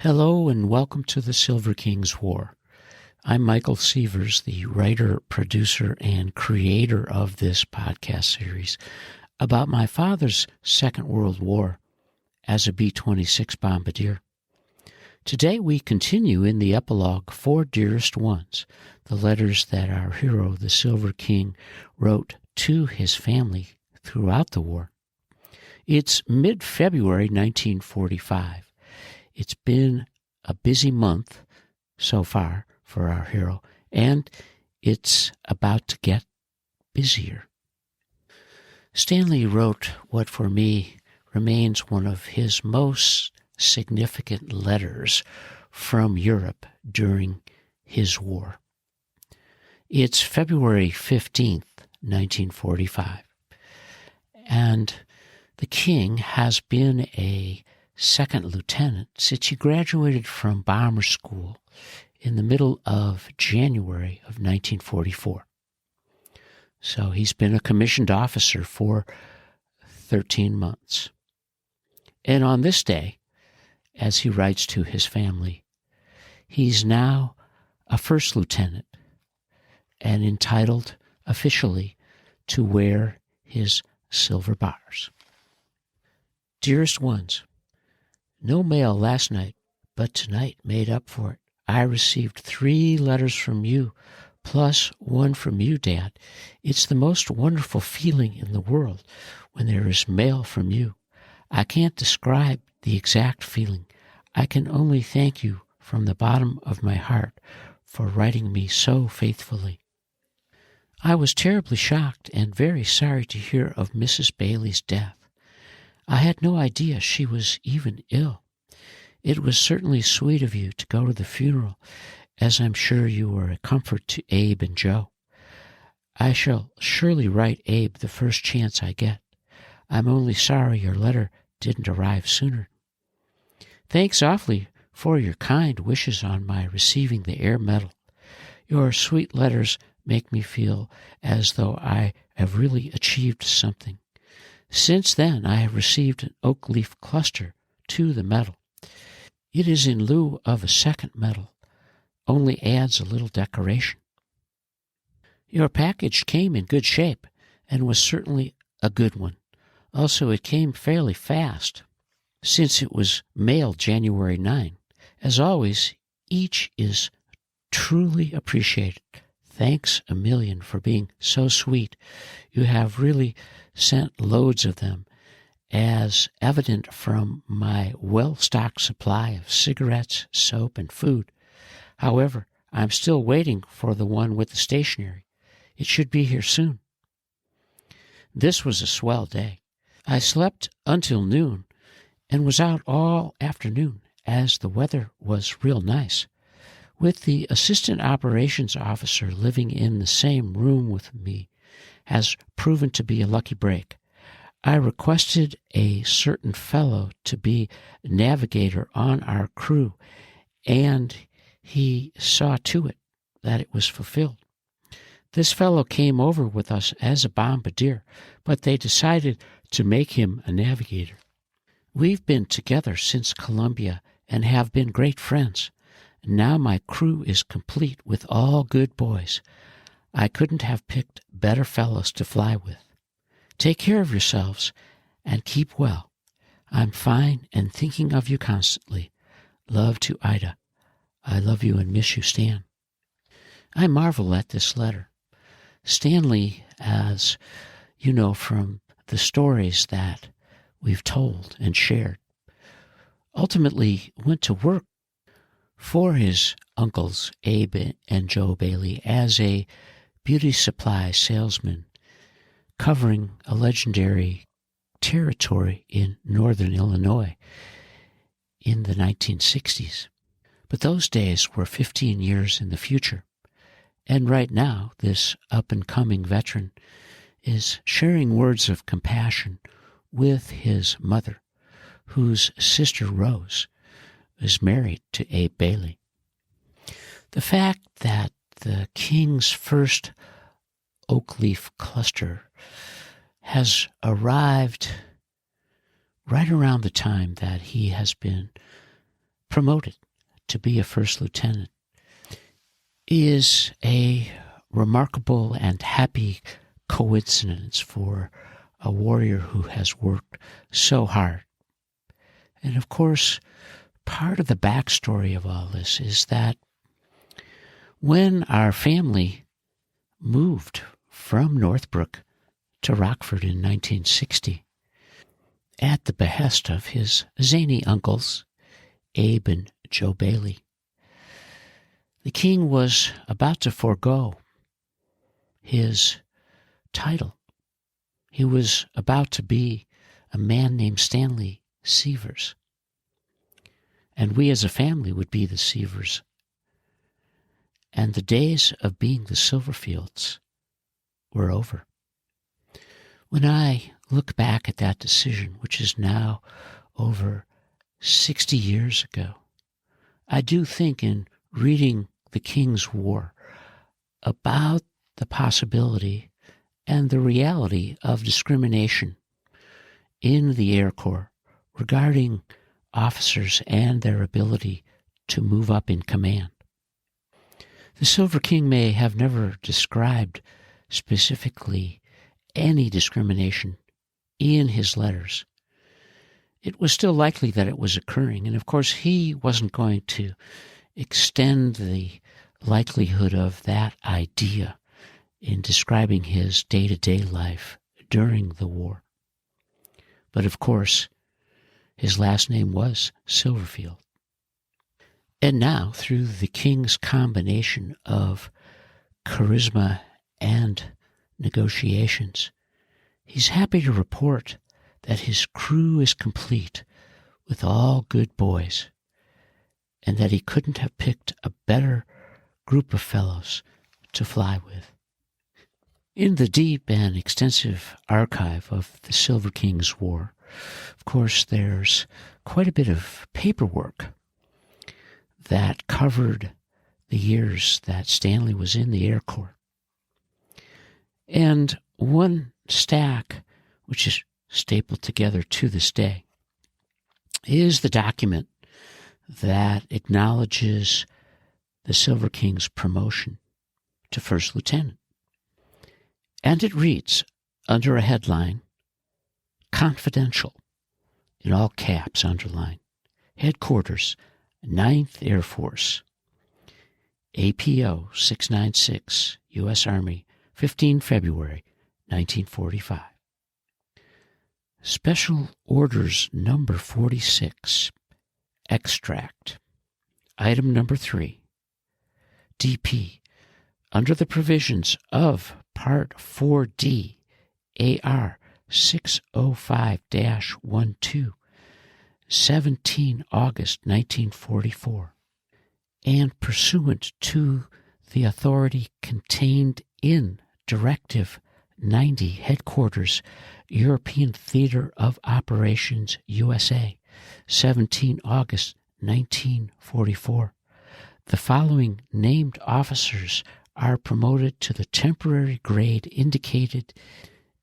Hello and welcome to the Silver King's War. I'm Michael Sievers, the writer, producer, and creator of this podcast series about my father's Second World War as a B-26 bombardier. Today we continue in the epilogue for Dearest Ones, the letters that our hero, the Silver King, wrote to his family throughout the war. It's mid-February 1945. It's been a busy month so far for our hero, and it's about to get busier. Stanley wrote what for me remains one of his most significant letters from Europe during his war. It's February 15th, 1945, and the king has been a second lieutenant since he graduated from bomber school in the middle of January of 1944. So he's been a commissioned officer for 13 months. And on this day, as he writes to his family, he's now a first lieutenant and entitled officially to wear his silver bars. Dearest Ones, no mail last night, but tonight made up for it. I received 3 letters from you, plus one from you, Dad. It's the most wonderful feeling in the world when there is mail from you. I can't describe the exact feeling. I can only thank you from the bottom of my heart for writing me so faithfully. I was terribly shocked and very sorry to hear of Mrs. Bailey's death. I had no idea she was even ill. It was certainly sweet of you to go to the funeral, as I'm sure you were a comfort to Abe and Joe. I shall surely write Abe the first chance I get. I'm only sorry your letter didn't arrive sooner. Thanks awfully for your kind wishes on my receiving the Air Medal. Your sweet letters make me feel as though I have really achieved something. Since then, I have received an oak leaf cluster to the medal. It is in lieu of a second medal, only adds a little decoration. Your package came in good shape and was certainly a good one. Also, it came fairly fast, since it was mailed January 9. As always, each is truly appreciated. Thanks a million for being so sweet. You have really sent loads of them, as evident from my well-stocked supply of cigarettes, soap, and food. However, I'm still waiting for the one with the stationery. It should be here soon. This was a swell day. I slept until noon and was out all afternoon, as the weather was real nice. With the assistant operations officer living in the same room with me has proven to be a lucky break. I requested a certain fellow to be navigator on our crew, and he saw to it that it was fulfilled. This fellow came over with us as a bombardier, but they decided to make him a navigator. We've been together since Columbia and have been great friends. Now my crew is complete with all good boys. I couldn't have picked better fellows to fly with. Take care of yourselves and keep well. I'm fine and thinking of you constantly. Love to Ida. I love you and miss you, Stan. I marvel at this letter. Stanley, as you know from the stories that we've told and shared, ultimately went to work for his uncles, Abe and Joe Bailey, as a beauty supply salesman covering a legendary territory in northern Illinois in the 1960s. But those days were 15 years in the future. And right now, this up-and-coming veteran is sharing words of compassion with his mother, whose sister Rose is married to Abe Bailey. The fact that the king's first oak leaf cluster has arrived right around the time that he has been promoted to be a first lieutenant is a remarkable and happy coincidence for a warrior who has worked so hard. And of course, part of the backstory of all this is that when our family moved from Northbrook to Rockford in 1960, at the behest of his zany uncles, Abe and Joe Bailey, the king was about to forego his title. He was about to be a man named Stanley Sievers. And we as a family would be the Sievers. And the days of being the Silverfields were over. When I look back at that decision, which is now over 60 years ago, I do think in reading The King's War about the possibility and the reality of discrimination in the Air Corps regarding officers and their ability to move up in command. The Silver King may have never described specifically any discrimination in his letters. It was still likely that it was occurring, and of course he wasn't going to extend the likelihood of that idea in describing his day-to-day life during the war. But of course, his last name was Silverfield. And now, through the king's combination of charisma and negotiations, he's happy to report that his crew is complete with all good boys, and that he couldn't have picked a better group of fellows to fly with. In the deep and extensive archive of the Silver King's War, of course, there's quite a bit of paperwork that covered the years that Stanley was in the Air Corps. And one stack, which is stapled together to this day, is the document that acknowledges the Silver King's promotion to first lieutenant. And it reads, under a headline, Confidential, in all caps underlined, Headquarters, 9th Air Force, APO 696, U.S. Army, 15 February 1945. Special Orders Number 46, Extract, Item Number 3, DP, under the provisions of Part 4D, AR 605-12, 17 August 1944, and pursuant to the authority contained in Directive 90, Headquarters, European Theater of Operations, USA, 17 August 1944. The following named officers are promoted to the temporary grade indicated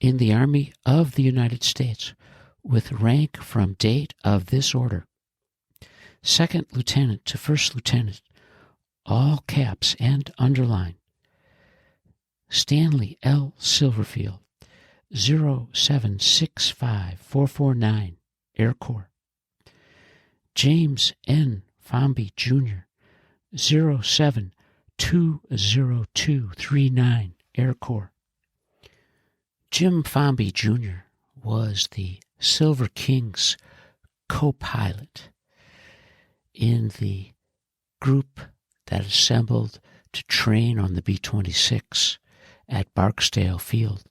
in the Army of the United States, with rank from date of this order. Second Lieutenant to First Lieutenant, all caps and underline, Stanley L. Silverfield, 0765449, Air Corps. James N. Fomby, Jr., 0720239, Air Corps. Jim Fomby, Jr. was the Silver King's co-pilot in the group that assembled to train on the B-26 at Barksdale Field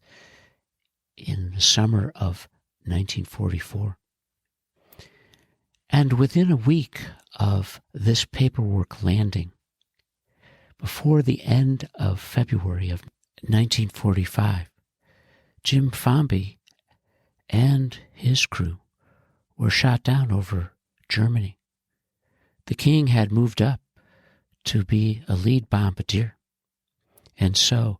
in the summer of 1944. And within a week of this paperwork landing, before the end of February of 1945, Jim Fomby and his crew were shot down over Germany. The king had moved up to be a lead bombardier, and so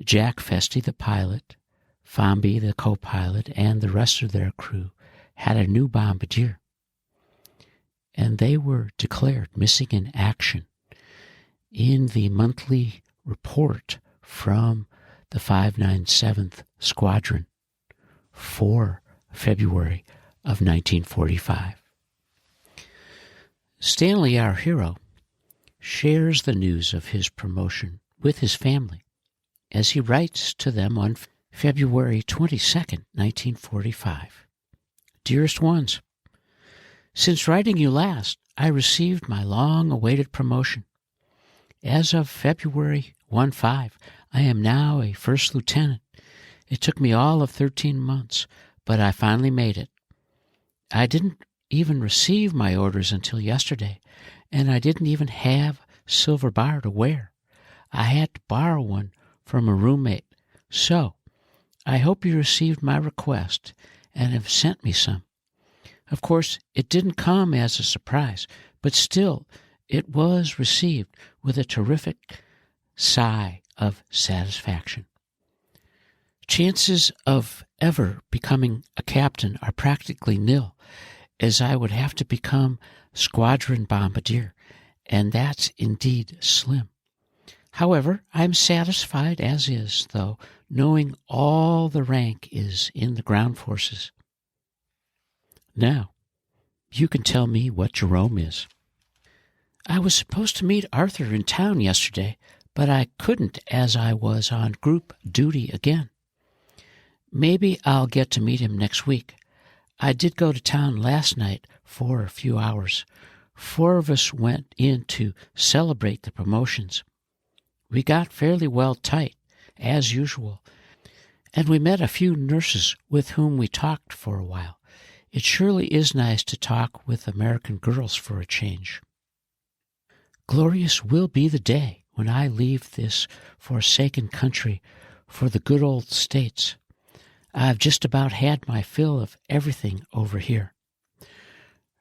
Jack Festi, the pilot, Fomby, the co-pilot, and the rest of their crew had a new bombardier. and they were declared missing in action in the monthly report from the 597th Squadron for February of 1945. Stanley, our hero, shares the news of his promotion with his family as he writes to them on February 22nd, 1945. Dearest Ones, since writing you last, I received my long-awaited promotion. As of February 1-5, I am now a first lieutenant. It took me all of 13 months, but I finally made it. I didn't even receive my orders until yesterday, and I didn't even have a silver bar to wear. I had to borrow one from a roommate. So, I hope you received my request and have sent me some. Of course, it didn't come as a surprise, but still, it was received with a terrific sigh of satisfaction. Chances of ever becoming a captain are practically nil, as I would have to become squadron bombardier, and that's indeed slim. However, I'm satisfied as is, though, knowing all the rank is in the ground forces. Now, you can tell me what Jerome is. I was supposed to meet Arthur in town yesterday, but I couldn't as I was on group duty again. Maybe I'll get to meet him next week. I did go to town last night for a few hours. 4 of us went in to celebrate the promotions. We got fairly well tight, as usual, and we met a few nurses with whom we talked for a while. It surely is nice to talk with American girls for a change. Glorious will be the day when I leave this forsaken country for the good old States. I've just about had my fill of everything over here.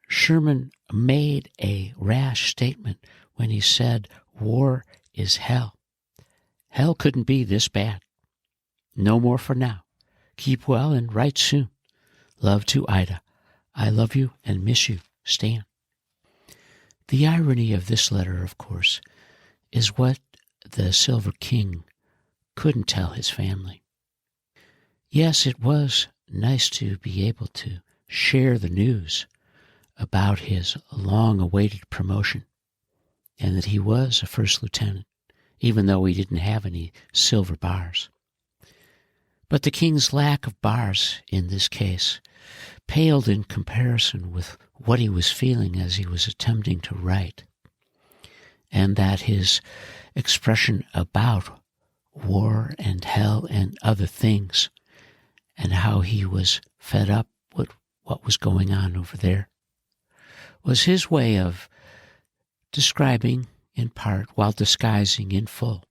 Sherman made a rash statement when he said war is hell. Hell couldn't be this bad. No more for now. Keep well and write soon. Love to Ida. I love you and miss you, Stan. The irony of this letter, of course, is what the Silver King couldn't tell his family. Yes, it was nice to be able to share the news about his long-awaited promotion and that he was a first lieutenant, even though he didn't have any silver bars. But the king's lack of bars in this case paled in comparison with what he was feeling as he was attempting to write, and that his expression about war and hell and other things, and how he was fed up with what was going on over there, was his way of describing in part while disguising in full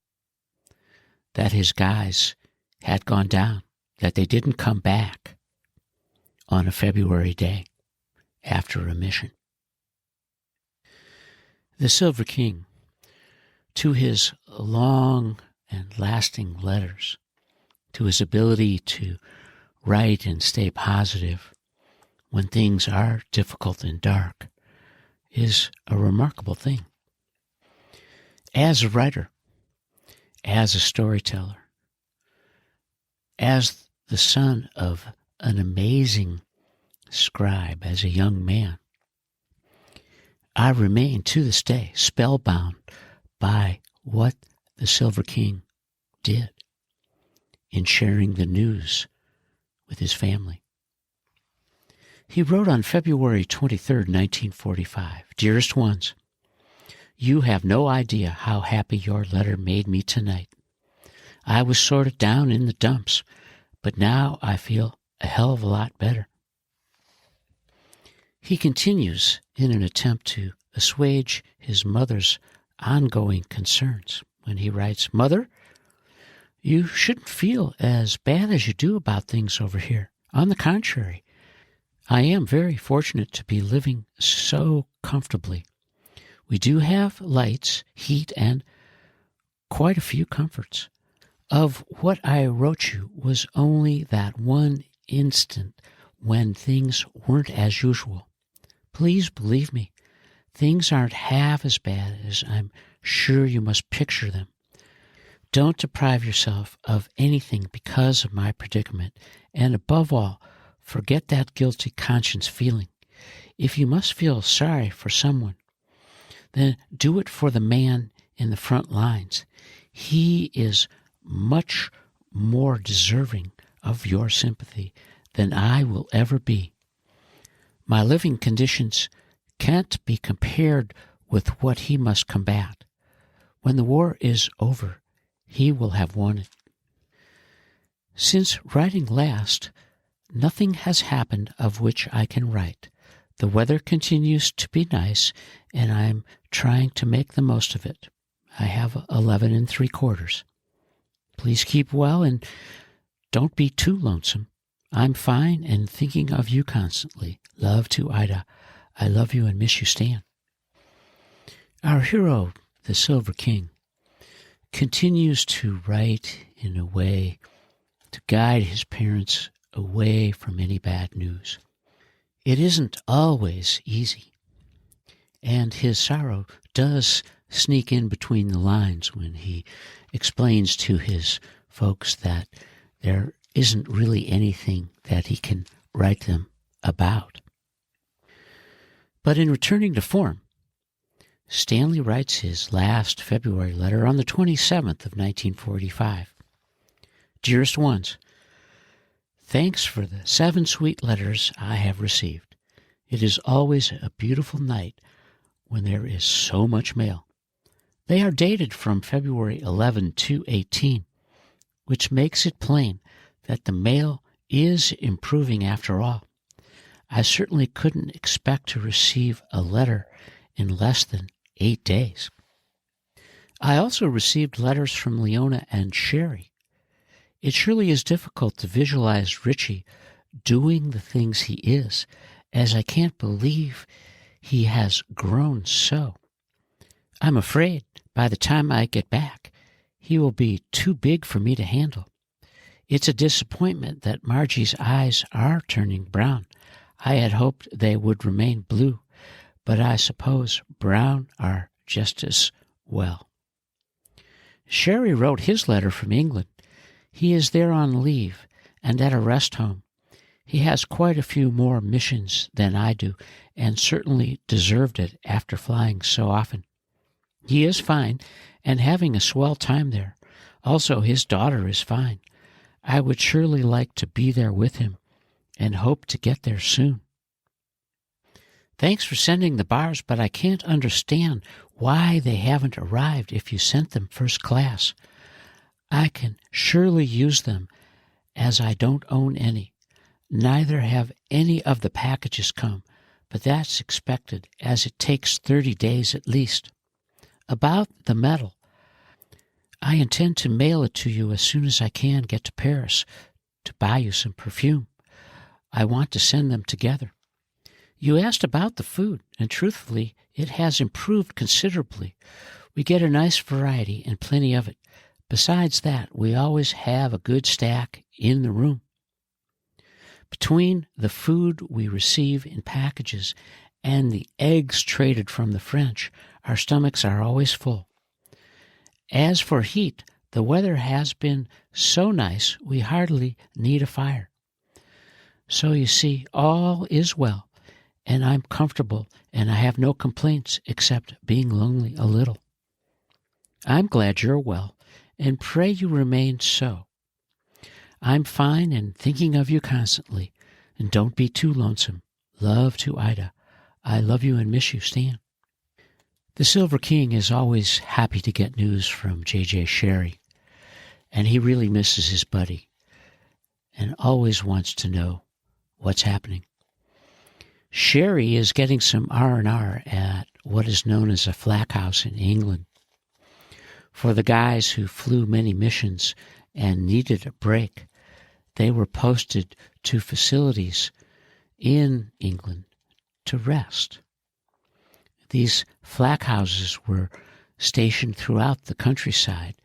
that his guys had gone down, that they didn't come back on a February day after a mission. The Silver King, to his long and lasting letters, to his ability to write and stay positive when things are difficult and dark, is a remarkable thing. As a writer, as a storyteller, as the son of an amazing scribe, as a young man, I remain to this day spellbound by what the Silver King did in sharing the news with his family. He wrote on February 23rd, 1945, Dearest Ones, you have no idea how happy your letter made me tonight. I was sort of down in the dumps, but now I feel a hell of a lot better. He continues in an attempt to assuage his mother's ongoing concerns when he writes, Mother, you shouldn't feel as bad as you do about things over here. On the contrary, I am very fortunate to be living so comfortably. We do have lights, heat, and quite a few comforts. Of what I wrote you was only that one instant when things weren't as usual. Please believe me, Things aren't half as bad as I'm sure you must picture them. Don't deprive yourself of anything because of my predicament, and above all, forget that guilty conscience feeling. If you must feel sorry for someone, then do it for the man in the front lines. He is much more deserving of your sympathy than I will ever be. My living conditions can't be compared with what he must combat. When the war is over, he will have won it. Since writing last, nothing has happened of which I can write. The weather continues to be nice, and I'm trying to make the most of it. I have 11 3/4. Please keep well and don't be too lonesome. I'm fine and thinking of you constantly. Love to Ida. I love you and miss you, Stan. Our hero, the Silver King, continues to write in a way to guide his parents away from any bad news. It isn't always easy, and his sorrow does sneak in between the lines when he explains to his folks that there isn't really anything that he can write them about. But in returning to form, Stanley writes his last February letter on the 27th of 1945. Dearest Ones, thanks for the 7 sweet letters I have received. It is always a beautiful night when there is so much mail. They are dated from February 11 to 18, which makes it plain that the mail is improving after all. I certainly couldn't expect to receive a letter in less than 8 days. I also received letters from Leona and Sherry. It surely is difficult to visualize Richie doing the things he is, as I can't believe he has grown so. I'm afraid by the time I get back, he will be too big for me to handle. It's a disappointment that Margie's eyes are turning brown. I had hoped they would remain blue, but I suppose brown are just as well. Sherry wrote his letter from England. He is there on leave and at a rest home. He has quite a few more missions than I do, and certainly deserved it after flying so often. He is fine and having a swell time there. Also, his daughter is fine. I would surely like to be there with him and hope to get there soon. Thanks for sending the bars, but I can't understand why they haven't arrived if you sent them first class. I can surely use them, as I don't own any. Neither have any of the packages come, but that's expected, as it takes 30 days at least. About the medal, I intend to mail it to you as soon as I can get to Paris to buy you some perfume. I want to send them together. You asked about the food, and truthfully, it has improved considerably. We get a nice variety and plenty of it. Besides that, we always have a good stack in the room. Between the food we receive in packages and the eggs traded from the French, our stomachs are always full. As for heat, the weather has been so nice we hardly need a fire. So you see, all is well, and I'm comfortable, and I have no complaints except being lonely a little. I'm glad you're well, and pray you remain so. I'm fine and thinking of you constantly, and don't be too lonesome. Love to Ida. I love you and miss you, Stan. The Silver King is always happy to get news from J.J. Sherry, and he really misses his buddy and always wants to know what's happening. Sherry is getting some R&R at what is known as a flak house in England. For the guys who flew many missions and needed a break, they were posted to facilities in England to rest. These flak houses were stationed throughout the countryside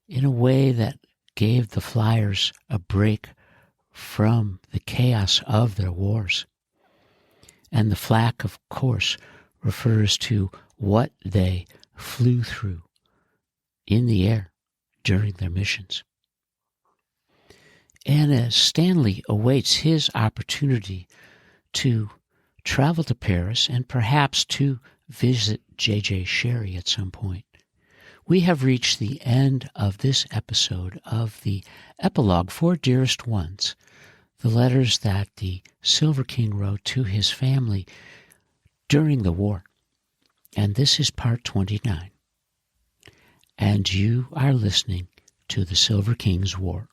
in a way that gave the flyers a break from the chaos of their wars. And the flak, of course, refers to what they flew through in the air during their missions. And as Stanley awaits his opportunity to travel to Paris and perhaps to visit J.J. Sherry at some point, we have reached the end of this episode of the Epilogue for Dearest Ones, the letters that the Silver King wrote to his family during the war. And this is part 29. And you are listening to the Silver King's War.